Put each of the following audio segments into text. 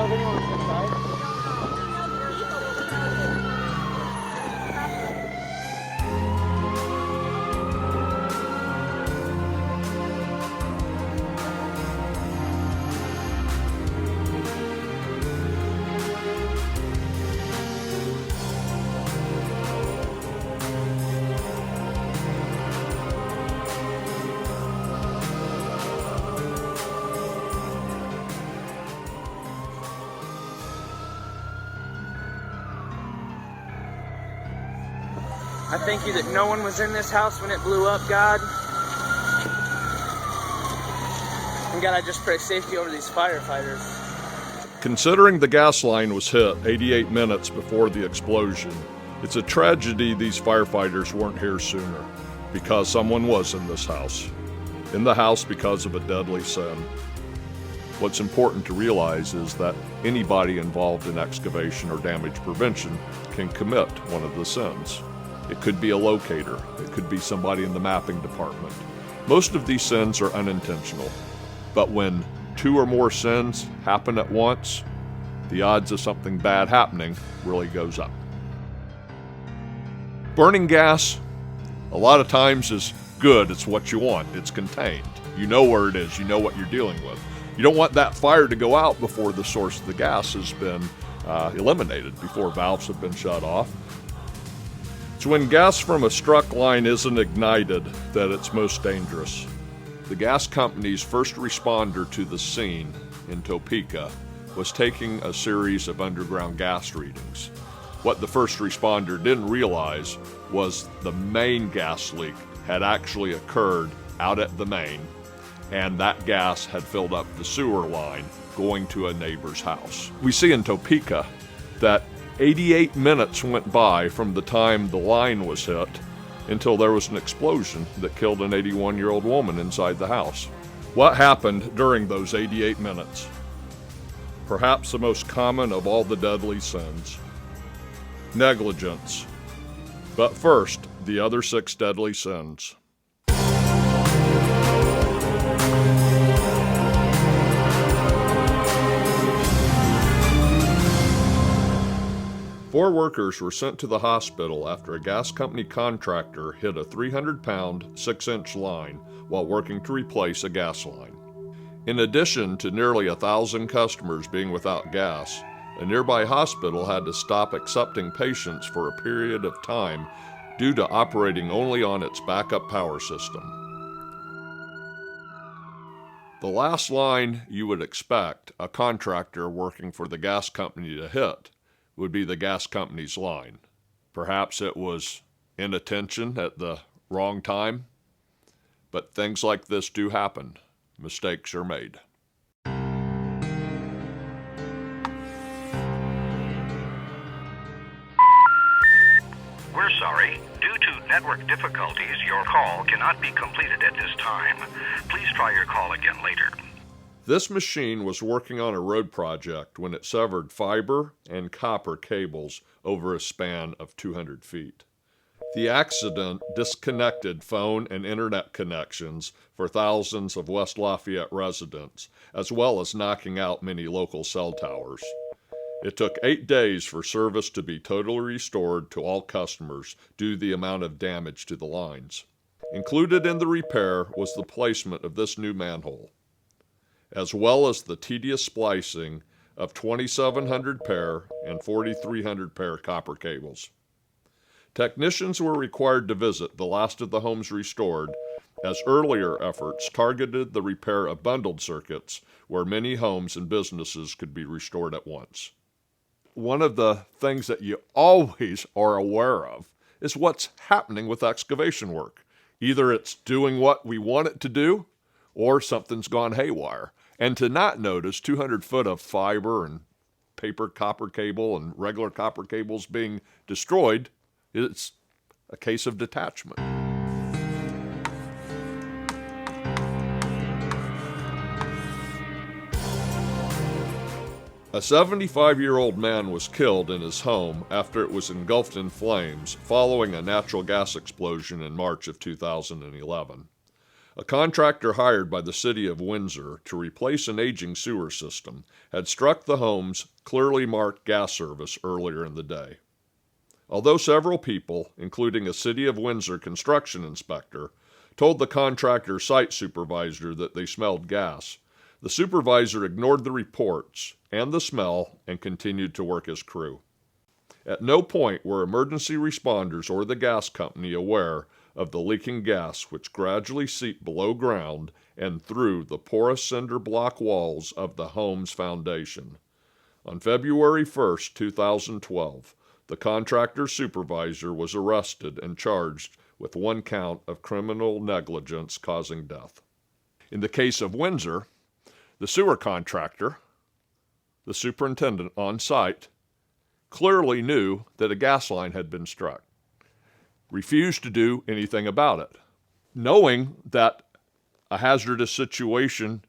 know if anyone was inside? I thank you that no one was in this house when it blew up, God. And God, I just pray safety over these firefighters. Considering the gas line was hit 88 minutes before the explosion, it's a tragedy these firefighters weren't here sooner, because someone was in this house. In the house because of a deadly sin. What's important to realize is that anybody involved in excavation or damage prevention can commit one of the sins. It could be a locator. It could be somebody in the mapping department. Most of these sins are unintentional. But when two or more sins happen at once, the odds of something bad happening really goes up. Burning gas, a lot of times, is good. It's what you want. It's contained. You know where it is. You know what you're dealing with. You don't want that fire to go out before the source of the gas has been eliminated, before valves have been shut off. It's when gas from a struck line isn't ignited that it's most dangerous. The gas company's first responder to the scene in Topeka was taking a series of underground gas readings. What the first responder didn't realize was the main gas leak had actually occurred out at the main, and that gas had filled up the sewer line going to a neighbor's house. We see in Topeka that 88 minutes went by from the time the line was hit until there was an explosion that killed an 81-year-old woman inside the house. What happened during those 88 minutes? Perhaps the most common of all the deadly sins. Negligence. But first, the other 6 deadly sins. Four workers were sent to the hospital after a gas company contractor hit a 300-pound, 6-inch line while working to replace a gas line. In addition to nearly 1,000 customers being without gas, a nearby hospital had to stop accepting patients for a period of time due to operating only on its backup power system. The last line you would expect a contractor working for the gas company to hit would be the gas company's line. Perhaps it was inattention at the wrong time, but things like this do happen. Mistakes are made. We're sorry. Due to network difficulties, your call cannot be completed at this time. Please try your call again later. This machine was working on a road project when it severed fiber and copper cables over a span of 200 feet. The accident disconnected phone and internet connections for thousands of West Lafayette residents, as well as knocking out many local cell towers. It took 8 days for service to be totally restored to all customers due to the amount of damage to the lines. Included in the repair was the placement of this new manhole, as well as the tedious splicing of 2,700 pair and 4,300 pair copper cables. Technicians were required to visit the last of the homes restored, as earlier efforts targeted the repair of bundled circuits where many homes and businesses could be restored at once. One of the things that you always are aware of is what's happening with excavation work. Either it's doing what we want it to do, or something's gone haywire. And to not notice 200 foot of fiber and paper copper cable and regular copper cables being destroyed, it's a case of detachment. A 75-year-old man was killed in his home after it was engulfed in flames following a natural gas explosion in March of 2011. A contractor hired by the city of Windsor to replace an aging sewer system had struck the home's clearly marked gas service earlier in the day. Although several people, including a City of Windsor construction inspector, told the contractor's site supervisor that they smelled gas, the supervisor ignored the reports and the smell and continued to work his crew. At no point were emergency responders or the gas company aware of the leaking gas which gradually seeped below ground and through the porous cinder block walls of the home's foundation. On February 1, 2012, the contractor's supervisor was arrested and charged with 1 count of criminal negligence causing death. In the case of Windsor, the sewer contractor, the superintendent on site, clearly knew that a gas line had been struck, refused to do anything about it. Knowing that a hazardous situation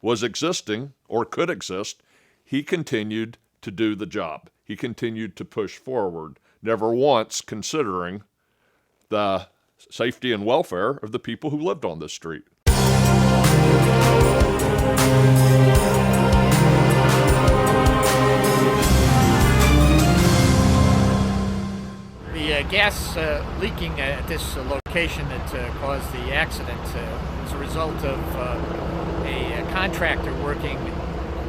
was existing or could exist, he continued to do the job. He continued to push forward, never once considering the safety and welfare of the people who lived on this street. The gas leaking at this location that caused the accident was a result of a contractor working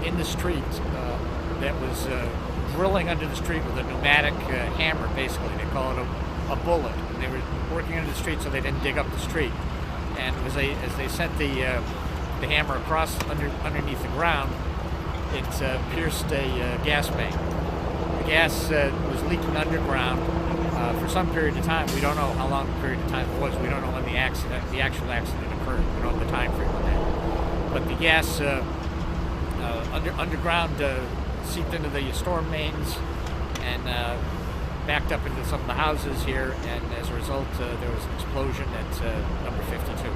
in the street that was drilling under the street with a pneumatic hammer, basically. They call it a bullet. And they were working under the street so they didn't dig up the street. And as they sent the hammer across underneath the ground, it pierced a gas main. The gas was leaking underground for some period of time. We don't know how long a period of time it was. We don't know when the actual accident occurred. We don't have the time frame on that. But the gas underground seeped into the storm mains and backed up into some of the houses here, and as a result there was an explosion at number 52.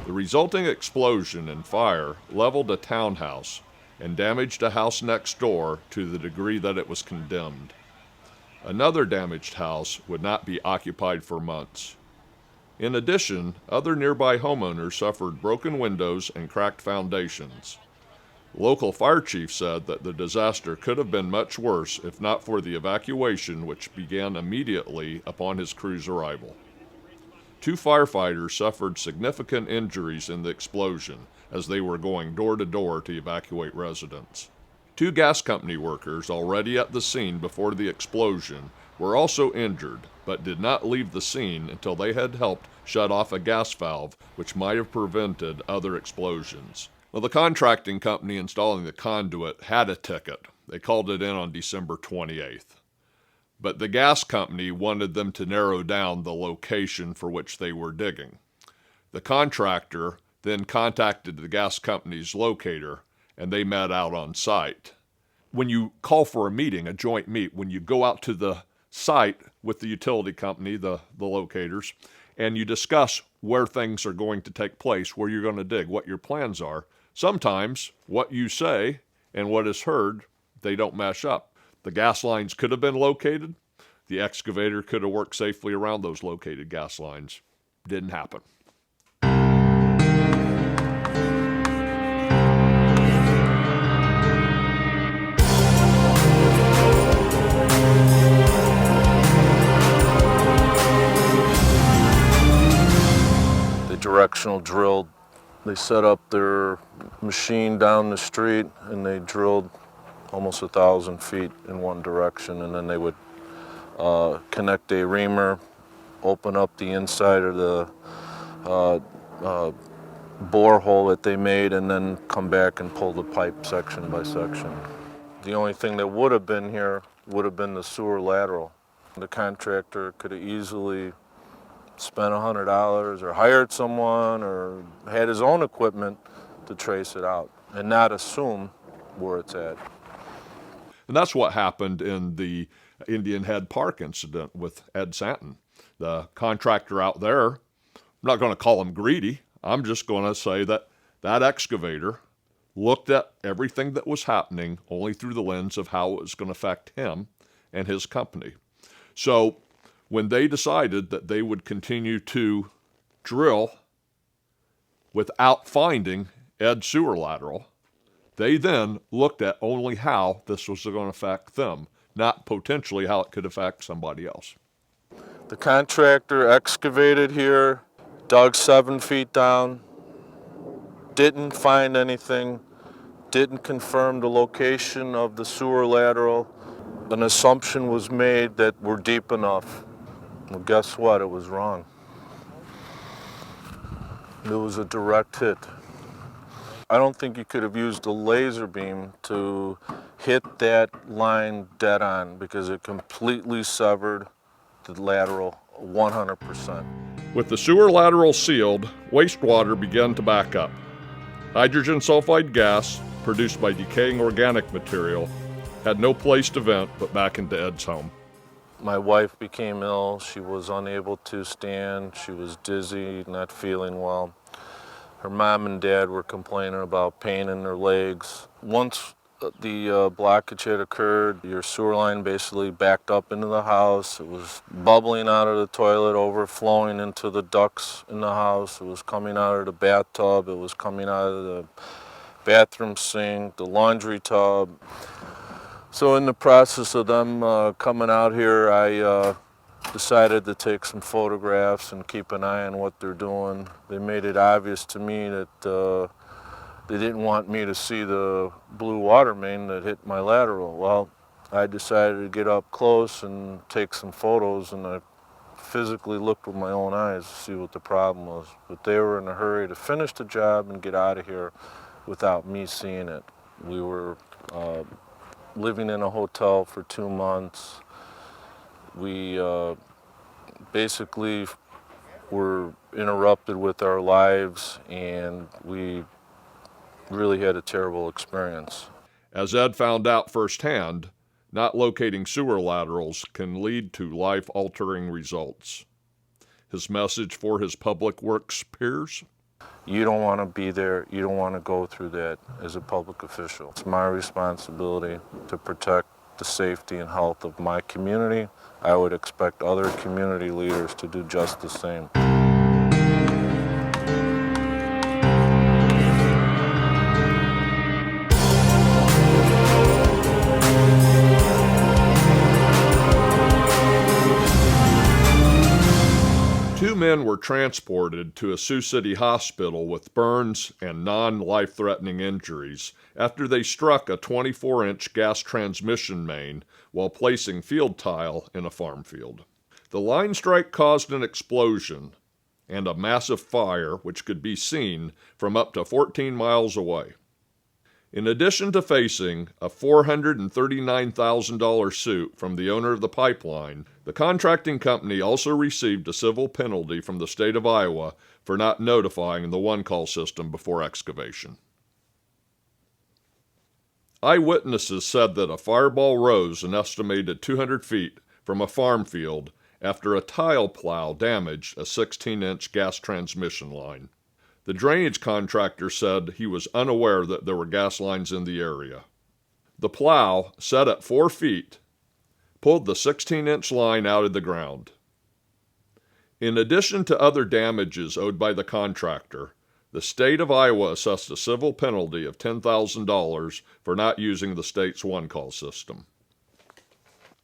The resulting explosion and fire leveled a townhouse and damaged a house next door to the degree that it was condemned. Another damaged house would not be occupied for months. In addition, other nearby homeowners suffered broken windows and cracked foundations. The local fire chief said that the disaster could have been much worse if not for the evacuation which began immediately upon his crew's arrival. 2 firefighters suffered significant injuries in the explosion as they were going door to door to evacuate residents. 2 gas company workers already at the scene before the explosion were also injured, but did not leave the scene until they had helped shut off a gas valve which might have prevented other explosions. Well, the contracting company installing the conduit had a ticket. They called it in on December 28th. But the gas company wanted them to narrow down the location for which they were digging. The contractor then contacted the gas company's locator, and they met out on site. When you call for a meeting, a joint meet, when you go out to the site with the utility company, the locators, and you discuss where things are going to take place, where you're going to dig, what your plans are, sometimes what you say and what is heard, they don't mesh up. The gas lines could have been located. The excavator could have worked safely around those located gas lines. Didn't happen. They directional drilled. They set up their machine down the street and they drilled almost 1,000 feet in one direction, and then they would connect a reamer, open up the inside of the borehole that they made, and then come back and pull the pipe section by section. The only thing that would have been here would have been the sewer lateral. The contractor could have easily spent $100 or hired someone or had his own equipment to trace it out and not assume where it's at. And that's what happened in the Indian Head Park incident with Ed Santen. The contractor out there, I'm not going to call him greedy, I'm just going to say that that excavator looked at everything that was happening only through the lens of how it was going to affect him and his company. So when they decided that they would continue to drill without finding Ed's sewer lateral. They then looked at only how this was going to affect them, not potentially how it could affect somebody else. The contractor excavated here, dug 7 feet down, didn't find anything, didn't confirm the location of the sewer lateral. An assumption was made that we're deep enough. Well, guess what? It was wrong. It was a direct hit. I don't think you could have used a laser beam to hit that line dead on because it completely severed the lateral 100%. With the sewer lateral sealed, wastewater began to back up. Hydrogen sulfide gas, produced by decaying organic material, had no place to vent but back into Ed's home. My wife became ill. She was unable to stand. She was dizzy, not feeling well. Her mom and dad were complaining about pain in their legs. Once the blockage had occurred, your sewer line basically backed up into the house. It was bubbling out of the toilet, overflowing into the ducts in the house. It was coming out of the bathtub. It was coming out of the bathroom sink, the laundry tub. So in the process of them coming out here, I decided to take some photographs and keep an eye on what they're doing. They made it obvious to me that they didn't want me to see the blue water main that hit my lateral. Well, I decided to get up close and take some photos, and I physically looked with my own eyes to see what the problem was. But they were in a hurry to finish the job and get out of here without me seeing it. We were living in a hotel for 2 months. We basically were interrupted with our lives, and we really had a terrible experience. As Ed found out firsthand, not locating sewer laterals can lead to life-altering results. His message for his public works peers? You don't want to be there. You don't want to go through that as a public official. It's my responsibility to protect the safety and health of my community. I would expect other community leaders to do just the same. Two men were transported to a Sioux City hospital with burns and non-life-threatening injuries after they struck a 24-inch gas transmission main while placing field tile in a farm field. The line strike caused an explosion and a massive fire which could be seen from up to 14 miles away. In addition to facing a $439,000 suit from the owner of the pipeline, the contracting company also received a civil penalty from the state of Iowa for not notifying the one-call system before excavation. Eyewitnesses said that a fireball rose an estimated 200 feet from a farm field after a tile plow damaged a 16-inch gas transmission line. The drainage contractor said he was unaware that there were gas lines in the area. The plow, set at 4 feet, pulled the 16-inch line out of the ground. In addition to other damages owed by the contractor, the state of Iowa assessed a civil penalty of $10,000 for not using the state's one-call system.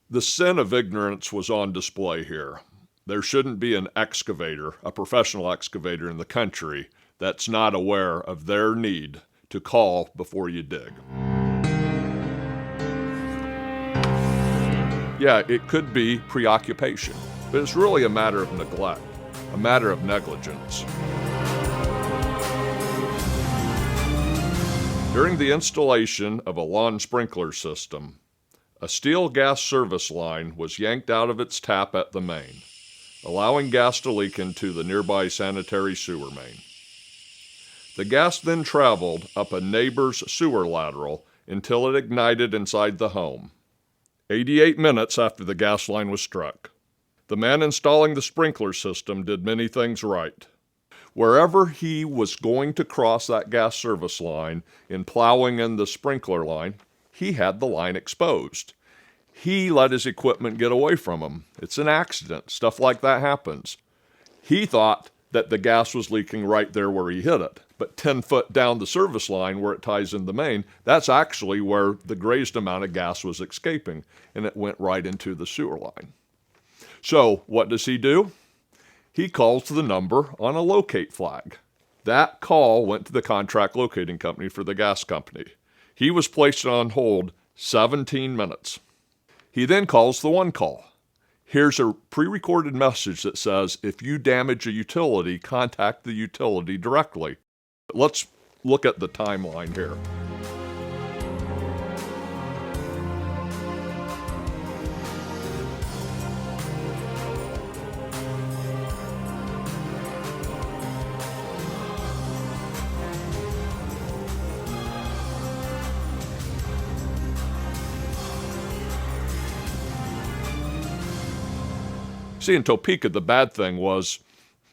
The sin of ignorance was on display here. There shouldn't be an excavator, a professional excavator in the country, that's not aware of their need to call before you dig. Yeah, it could be preoccupation, but it's really a matter of neglect, a matter of negligence. During the installation of a lawn sprinkler system, a steel gas service line was yanked out of its tap at the main, allowing gas to leak into the nearby sanitary sewer main. The gas then traveled up a neighbor's sewer lateral until it ignited inside the home, 88 minutes after the gas line was struck. The man installing the sprinkler system did many things right. Wherever he was going to cross that gas service line in plowing in the sprinkler line, he had the line exposed. He let his equipment get away from him. It's an accident. Stuff like that happens. He thought that the gas was leaking right there where he hit it. But 10 foot down the service line where it ties in the main, that's actually where the grazed amount of gas was escaping, and it went right into the sewer line. So what does he do? He calls the number on a locate flag. That call went to the contract locating company for the gas company. He was placed on hold 17 minutes. He then calls the one call. Here's a pre-recorded message that says, if you damage a utility, contact the utility directly. Let's look at the timeline here. See, in Topeka, the bad thing was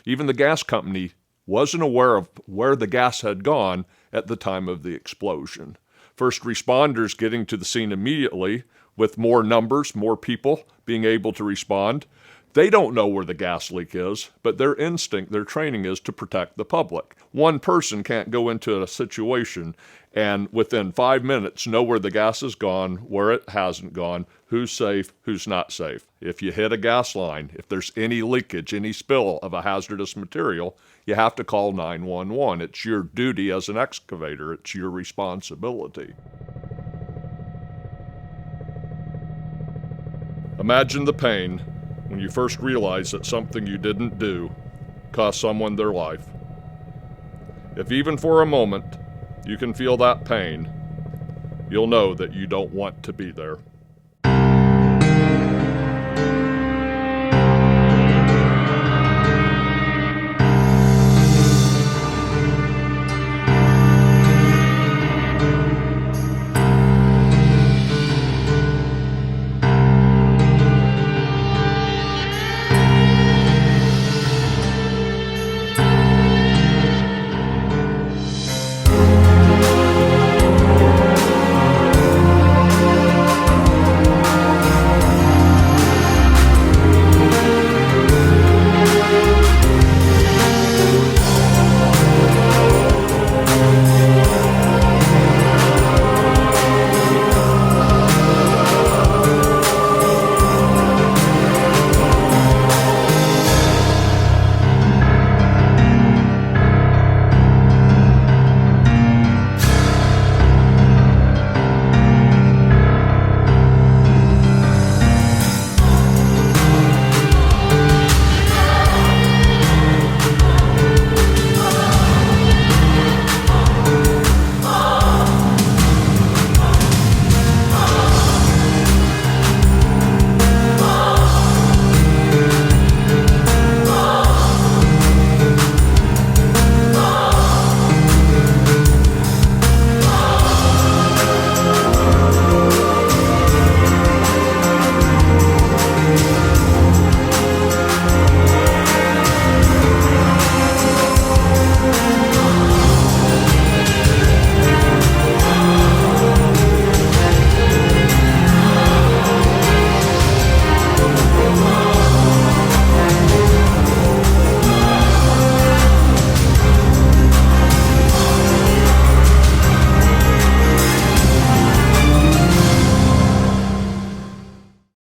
even the gas company wasn't aware of where the gas had gone at the time of the explosion. First responders getting to the scene immediately with more numbers, more people being able to respond. They don't know where the gas leak is, but their instinct, their training is to protect the public. One person can't go into a situation and within 5 minutes know where the gas has gone, where it hasn't gone, who's safe, who's not safe. If you hit a gas line, if there's any leakage, any spill of a hazardous material, you have to call 911. It's your duty as an excavator. It's your responsibility. Imagine the pain when you first realize that something you didn't do cost someone their life. If even for a moment you can feel that pain, you'll know that you don't want to be there.